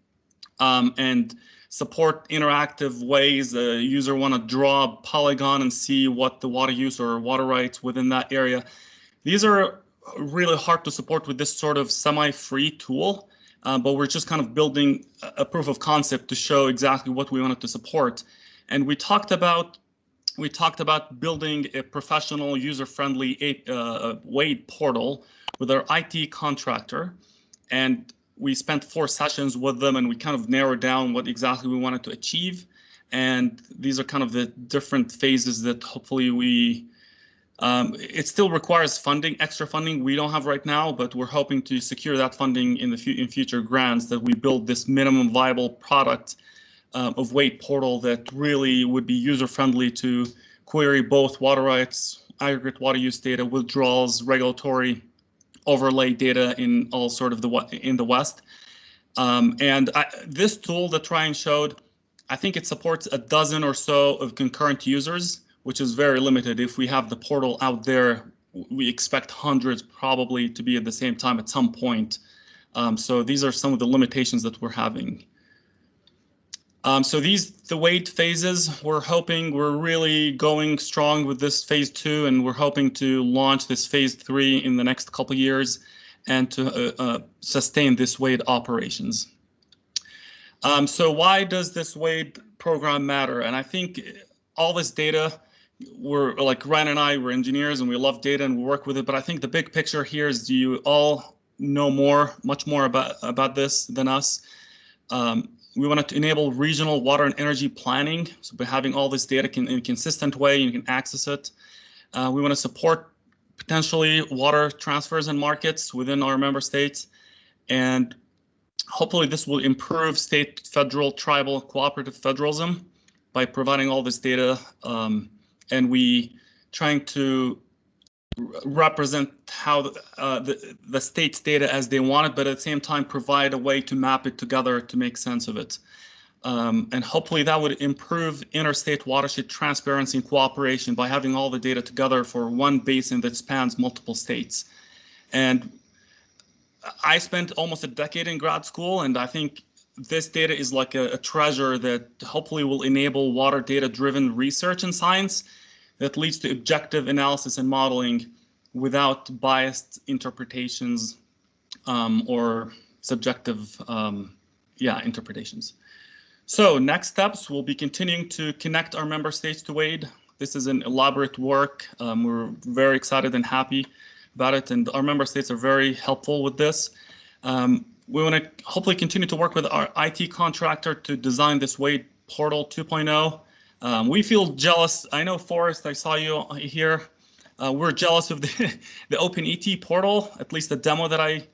and support interactive ways. The user want to draw a polygon and see what the water use or water rights within that area. These are really hard to support with this sort of semi-free tool, but we're just kind of building a proof of concept to show exactly what we wanted to support. And we talked about building a professional, user-friendly WaDE portal with our IT contractor, and we spent 4 sessions with them, and we kind of narrowed down what exactly we wanted to achieve. And these are kind of the different phases that hopefully we. It still requires funding, extra funding we don't have right now, but we're hoping to secure that funding in future grants, that we build this minimum viable product of WaDE portal that really would be user-friendly to query both water rights, aggregate water use data, withdrawals, regulatory overlay data in all sort of in the West. This tool that Ryan showed, I think it supports a dozen or so of concurrent users, which is very limited. If we have the portal out there, we expect hundreds probably to be at the same time at some point. So these are some of the limitations that we're having. So the WaDE phases, we're really going strong with this phase 2, and we're hoping to launch this phase 3 in the next couple of years and to sustain this WaDE operations. So why does this WaDE program matter? And I think all this data, we're like Ryan and I, we're engineers and we love data and we work with it. But I think the big picture here is, do you all know much more about this than us? We want to enable regional water and energy planning. So by having all this data in a consistent way, you can access it. We want to support potentially water transfers and markets within our member states. And hopefully this will improve state, federal, tribal, cooperative federalism by providing all this data. And we trying to represent how the state's data as they want it, but at the same time provide a way to map it together to make sense of it. And hopefully that would improve interstate watershed transparency and cooperation by having all the data together for one basin that spans multiple states. And I spent almost a decade in grad school, and I think this data is like a treasure that hopefully will enable water data-driven research and science that leads to objective analysis and modeling without biased interpretations or subjective interpretations. So next steps, we'll be continuing to connect our member states to WaDE. This is an elaborate work. We're very excited and happy about it, and our member states are very helpful with this. We want to hopefully continue to work with our IT contractor to design this WaDE portal 2.0. We feel jealous. I know, Forrest, I saw you here. We're jealous of the OpenET portal, at least the demo that I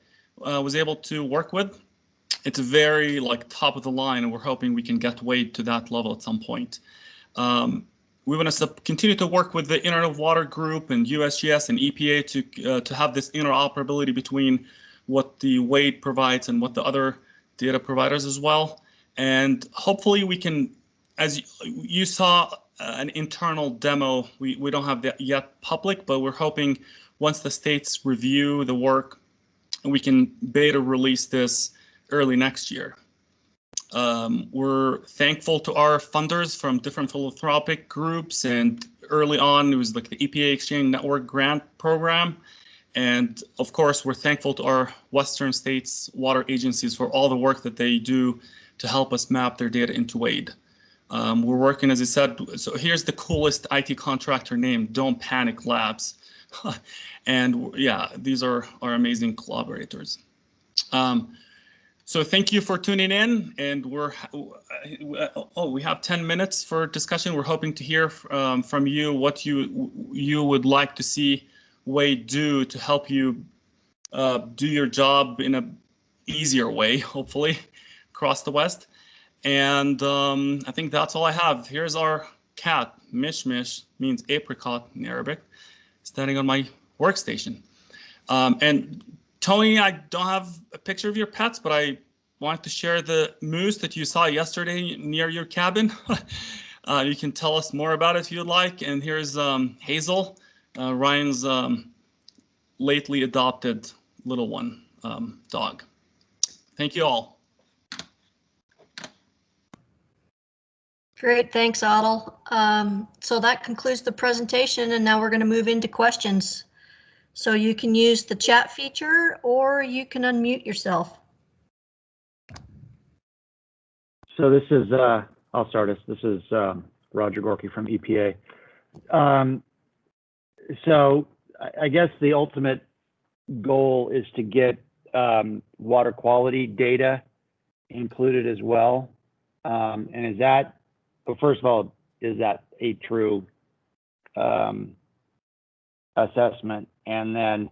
was able to work with. It's very like top of the line, and we're hoping we can get WaDE to that level at some point. We want to continue to work with the Internet of Water Group and USGS and EPA to have this interoperability between what the WaDE provides and what the other data providers as well. And hopefully we can, as you saw an internal demo, we don't have that yet public, but we're hoping once the states review the work, we can beta release this early next year. We're thankful to our funders from different philanthropic groups, and early on it was like the EPA Exchange Network grant program. And of course, we're thankful to our Western states water agencies for all the work that they do to help us map their data into WaDE. We're working, as I said, so here's the coolest IT contractor name, Don't Panic Labs. And yeah, these are our amazing collaborators. So thank you for tuning in, and we have 10 minutes for discussion. We're hoping to hear from you what you would like to see WaDE do to help you do your job in a easier way, hopefully, across the West. And I think that's all I have. Here's our cat. Mish Mish means apricot in Arabic, standing on my workstation. And Tony, I don't have a picture of your pets, but I wanted to share the moose that you saw yesterday near your cabin. You can tell us more about it if you'd like. And here's Hazel, Ryan's lately adopted little one dog. Thank you all. Great, thanks, Adel. So that concludes the presentation, and now we're going to move into questions. So you can use the chat feature or you can unmute yourself. So this is, I'll start us. This is Roger Gorky from EPA. So I guess the ultimate goal is to get water quality data included as well. And is that, well, first of all, is that a true assessment? And then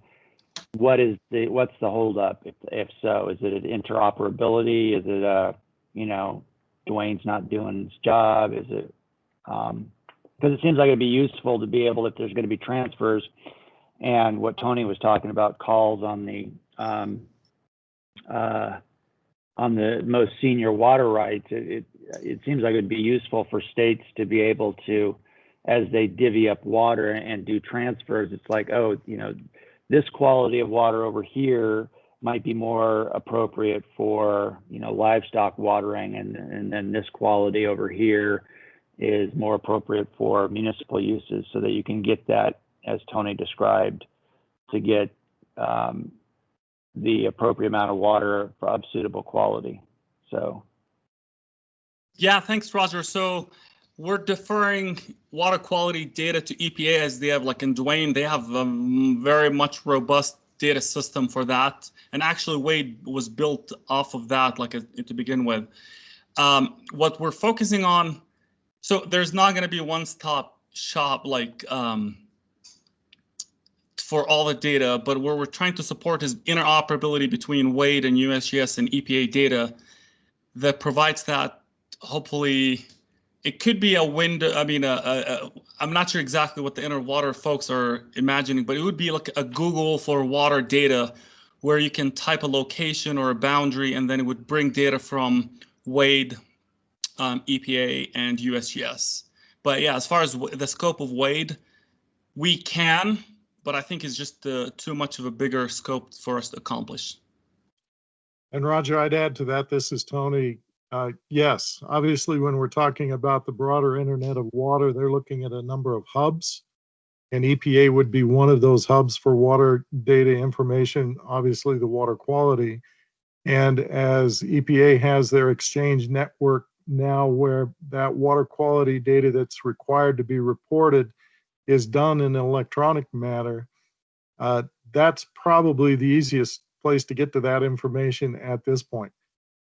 what's the holdup if so? Is it an interoperability? Is it a, you know, Dwayne's not doing his job? Is it, because it seems like it'd be useful to be able, if there's going to be transfers, and what Tony was talking about, calls on the most senior water rights, it seems like it'd be useful for states to be able to, as they divvy up water and do transfers, it's like, oh, you know, this quality of water over here might be more appropriate for, you know, livestock watering, and then this quality over here is more appropriate for municipal uses, so that you can get that, as Tony described, to get the appropriate amount of water of suitable quality. So. Yeah, thanks, Roger. So we're deferring water quality data to EPA, as they have, like in Dwayne, they have a very much robust data system for that. And actually WaDE was built off of that, like to begin with. What we're focusing on, so there's not going to be one-stop shop like for all the data, but what we're trying to support is interoperability between WaDE and USGS and EPA data that provides that. Hopefully, it could be a window. I mean, I'm not sure exactly what the interwater folks are imagining, but it would be like a Google for water data, where you can type a location or a boundary, and then it would bring data from WaDE, EPA, and USGS. But yeah, as far as the scope of WaDE, we can, but I think it's just too much of a bigger scope for us to accomplish. And Roger, I'd add to that, this is Tony. Yes, obviously, when we're talking about the broader Internet of Water, they're looking at a number of hubs, and EPA would be one of those hubs for water data information, obviously the water quality. And as EPA has their exchange network now, where that water quality data that's required to be reported is done in an electronic manner, that's probably the easiest place to get to that information at this point.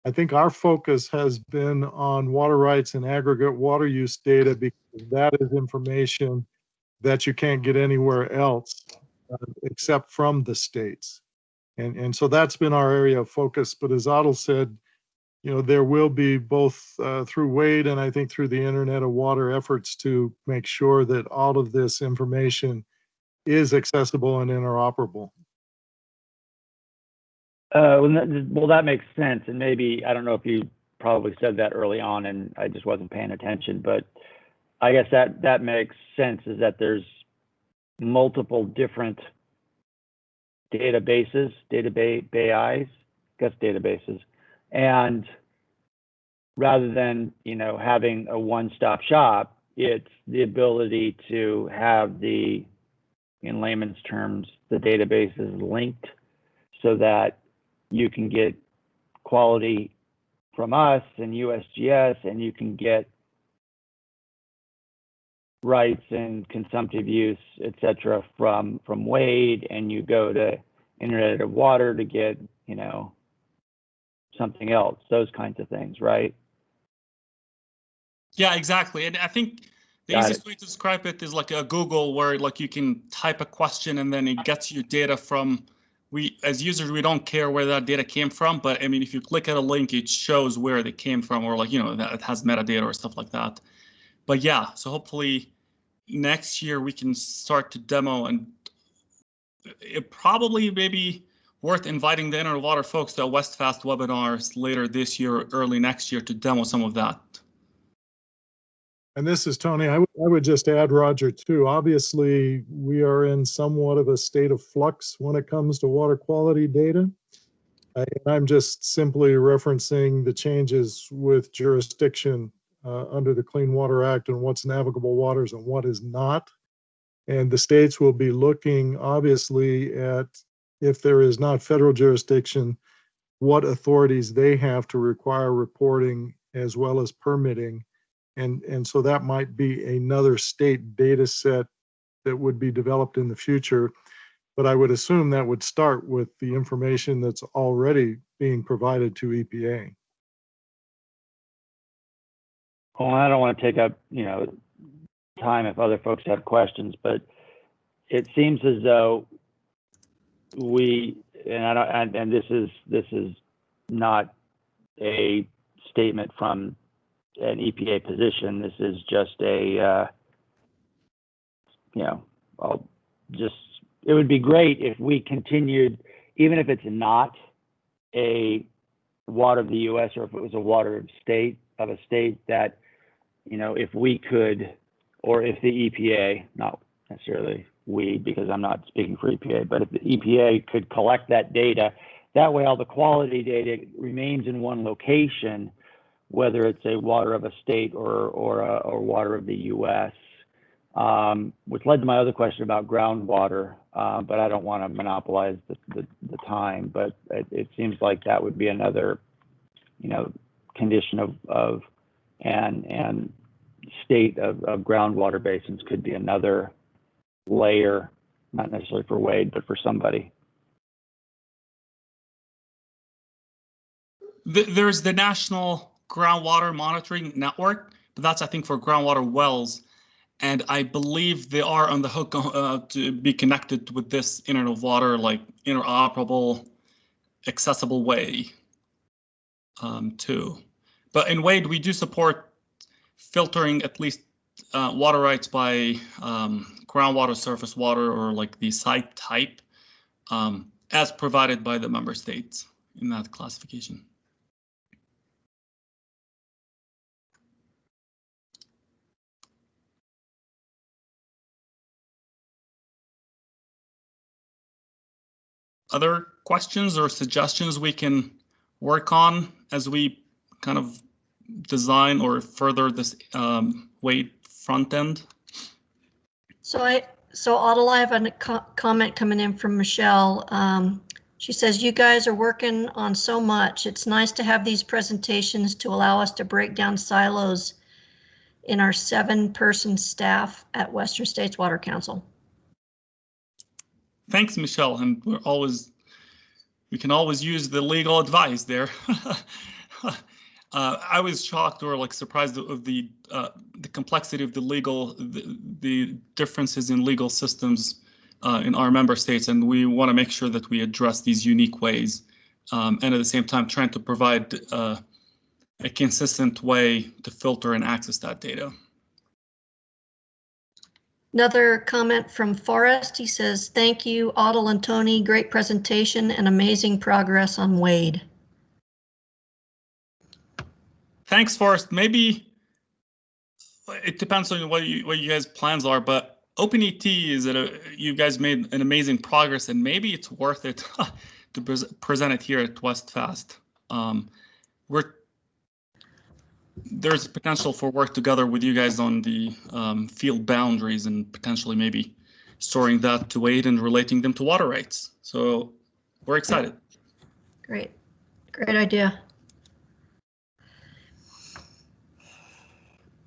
I think our focus has been on water rights and aggregate water use data, because that is information that you can't get anywhere else except from the states. And so that's been our area of focus. But as Adel said, you know, there will be both through WaDE and I think through the Internet of Water efforts to make sure that all of this information is accessible and interoperable. Well, that makes sense. And maybe, I don't know if you probably said that early on and I just wasn't paying attention, but I guess that makes sense, is that there's multiple different databases, databases, and rather than, you know, having a one-stop shop, it's the ability to have the, in layman's terms, the databases linked, so that you can get quality from us and USGS, and you can get rights and consumptive use, etc., from WaDE, and you go to Internet of Water to get, you know, something else, those kinds of things, right? Yeah, exactly. And I think the easiest way to describe it is like a Google, where like you can type a question and then it gets you data from, as users, we don't care where that data came from, but I mean, if you click at a link, it shows where they came from, or like, you know, that it has metadata or stuff like that. But yeah, so hopefully next year we can start to demo, and it probably maybe worth inviting the Internet of Water folks to WestFast webinars later this year or early next year to demo some of that. And this is Tony. I would just add, Roger, too. Obviously, we are in somewhat of a state of flux when it comes to water quality data. And I'm just simply referencing the changes with jurisdiction under the Clean Water Act and what's navigable waters and what is not. And the states will be looking, obviously, at if there is not federal jurisdiction, what authorities they have to require reporting as well as permitting. And so that might be another state data set that would be developed in the future. But I would assume that would start with the information that's already being provided to EPA. Well, I don't want to take up, time if other folks have questions, but it seems as though and this is not a statement from an EPA position. This is just it would be great if we continued, even if it's not a water of the U.S. or if it was a water of a state that, if we could, or if the EPA, not necessarily we, because I'm not speaking for EPA, but if the EPA could collect that data, that way all the quality data remains in one location, whether it's a water of a state or water of the U.S., which led to my other question about groundwater, but I don't want to monopolize the time, but it seems like that would be another, condition of and state of groundwater basins could be another layer, not necessarily for WaDE, but for somebody. There's the National Groundwater Monitoring Network, but that's, I think, for groundwater wells. And I believe they are on the hook to be connected with this Internet of Water, like interoperable, accessible way too. But in WaDE, we do support filtering at least water rights by groundwater, surface water, or like the site type as provided by the member states in that classification. Other questions or suggestions we can work on as we kind of design or further this WaDE front end? So Adel, I have a comment coming in from Michelle. She says, you guys are working on so much. It's nice to have these presentations to allow us to break down silos in our 7-person staff at Western States Water Council. Thanks, Michelle, and we can always use the legal advice there. I was shocked or like surprised of the complexity of the differences in legal systems in our member states, and we want to make sure that we address these unique ways, and at the same time trying to provide a consistent way to filter and access that data. Another comment from Forrest. He says, thank you, Adel and Tony. Great presentation and amazing progress on WaDE. Thanks, Forrest. Maybe it depends on what you guys' plans are, but OpenET is you guys made an amazing progress, and maybe it's worth it to present it here at WestFast. There's potential for work together with you guys on the field boundaries and potentially maybe storing that to WaDE and relating them to water rights. So we're excited. Great idea.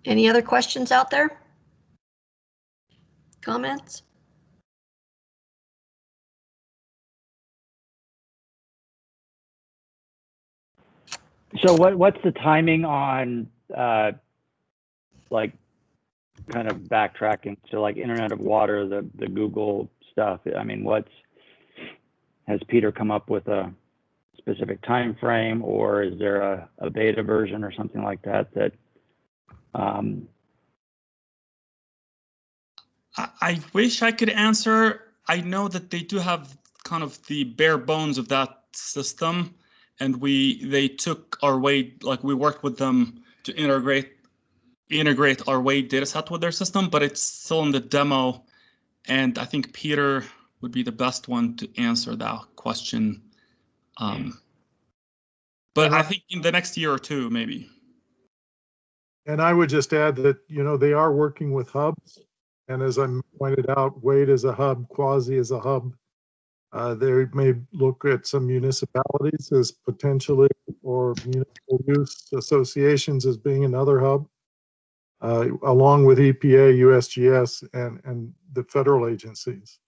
Any other questions out there? Comments? So what's the timing on like kind of backtracking? So like Internet of Water, the Google stuff. I mean, has Peter come up with a specific time frame, or is there a beta version or something like that? I wish I could answer. I know that they do have kind of the bare bones of that system, and they took our WaDE, like we worked with them to integrate our WaDE data set with their system, but it's still in the demo, and I think Peter would be the best one to answer that question. But I think in the next year or two, maybe. And I would just add that, they are working with hubs. And as I pointed out, WaDE is a hub, Quasi is a hub. They may look at some municipalities as potentially, or municipal use associations as being another hub, along with EPA, USGS, and the federal agencies.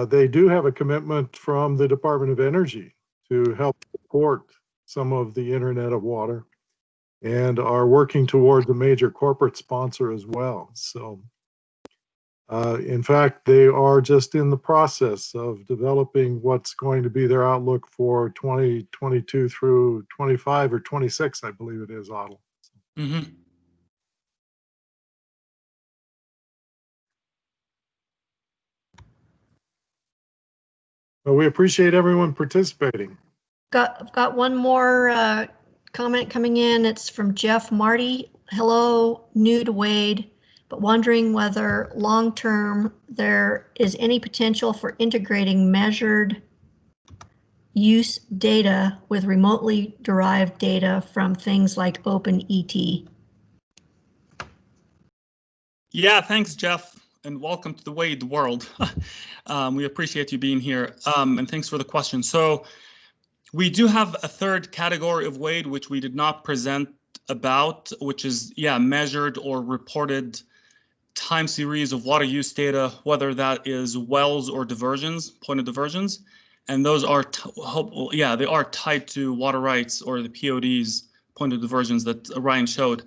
They do have a commitment from the Department of Energy to help support some of the Internet of Water, and are working towards a major corporate sponsor as well. So, in fact, they are just in the process of developing what's going to be their outlook for 2022 through 25 or 26, I believe it is, Adel. Mm-hmm. But we appreciate everyone participating. I've got one more comment coming in. It's from Jeff Marty. Hello, new to WaDE, but wondering whether long-term there is any potential for integrating measured use data with remotely derived data from things like OpenET. Yeah, thanks, Jeff, and welcome to the WaDE world. We appreciate you being here, and thanks for the question. So we do have a third category of WaDE, which we did not present about, which is, measured or reported time series of water use data, whether that is wells or diversions, point of diversions. And those are, they are tied to water rights or the PODs, point of diversions that Ryan showed.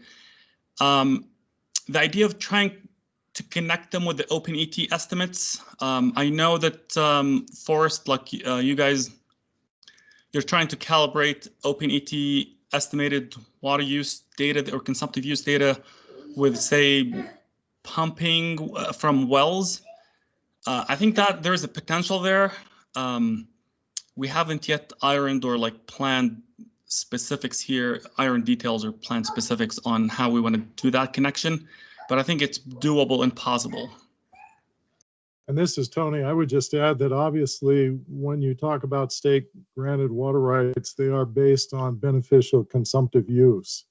The idea of trying to connect them with the OpenET estimates, I know that Forrest, like you guys, you're trying to calibrate OpenET estimated water use data or consumptive use data with, say, pumping from wells. I think that there's a potential there. We haven't yet ironed or planned specifics here, iron details or plan specifics on how we want to do that connection, but I think it's doable and possible. And this is Tony. I would just add that obviously when you talk about state granted water rights, they are based on beneficial consumptive use.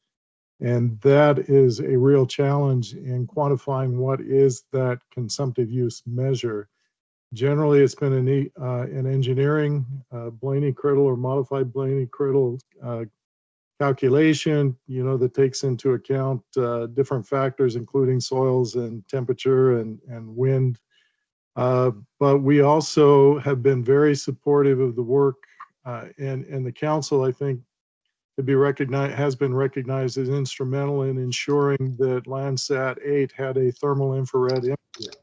And that is a real challenge in quantifying what is that consumptive use measure. Generally, it's been an engineering Blaney-Criddle or modified Blaney-Criddle calculation, that takes into account different factors, including soils and temperature and wind. But we also have been very supportive of the work, and the council, I think, has been recognized as instrumental in ensuring that Landsat 8 had a thermal infrared imager.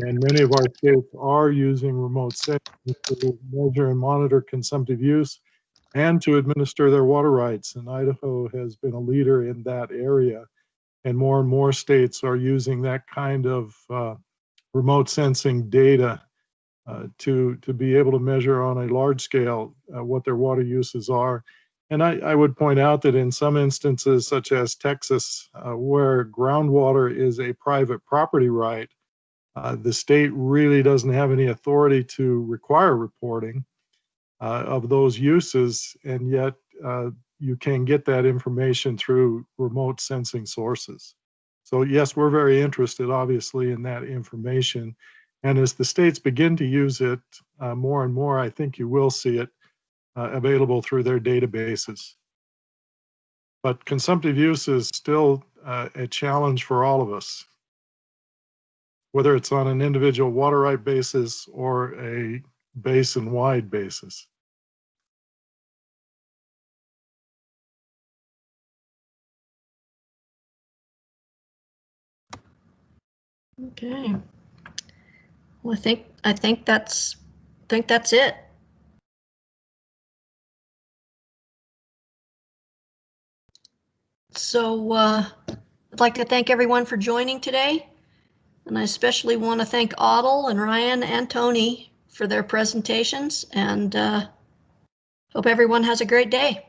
And many of our states are using remote sensing to measure and monitor consumptive use and to administer their water rights. And Idaho has been a leader in that area. And more states are using that kind of remote sensing data to be able to measure on a large scale what their water uses are. And I would point out that in some instances, such as Texas, where groundwater is a private property right, the state really doesn't have any authority to require reporting of those uses, and yet you can get that information through remote sensing sources. So yes, we're very interested, obviously, in that information. And as the states begin to use it more and more, I think you will see it available through their databases. But consumptive use is still a challenge for all of us, whether it's on an individual water right basis or a basin-wide basis. Okay. Well, I think that's it. So I'd like to thank everyone for joining today. And I especially want to thank Adel and Ryan and Tony for their presentations, and hope everyone has a great day.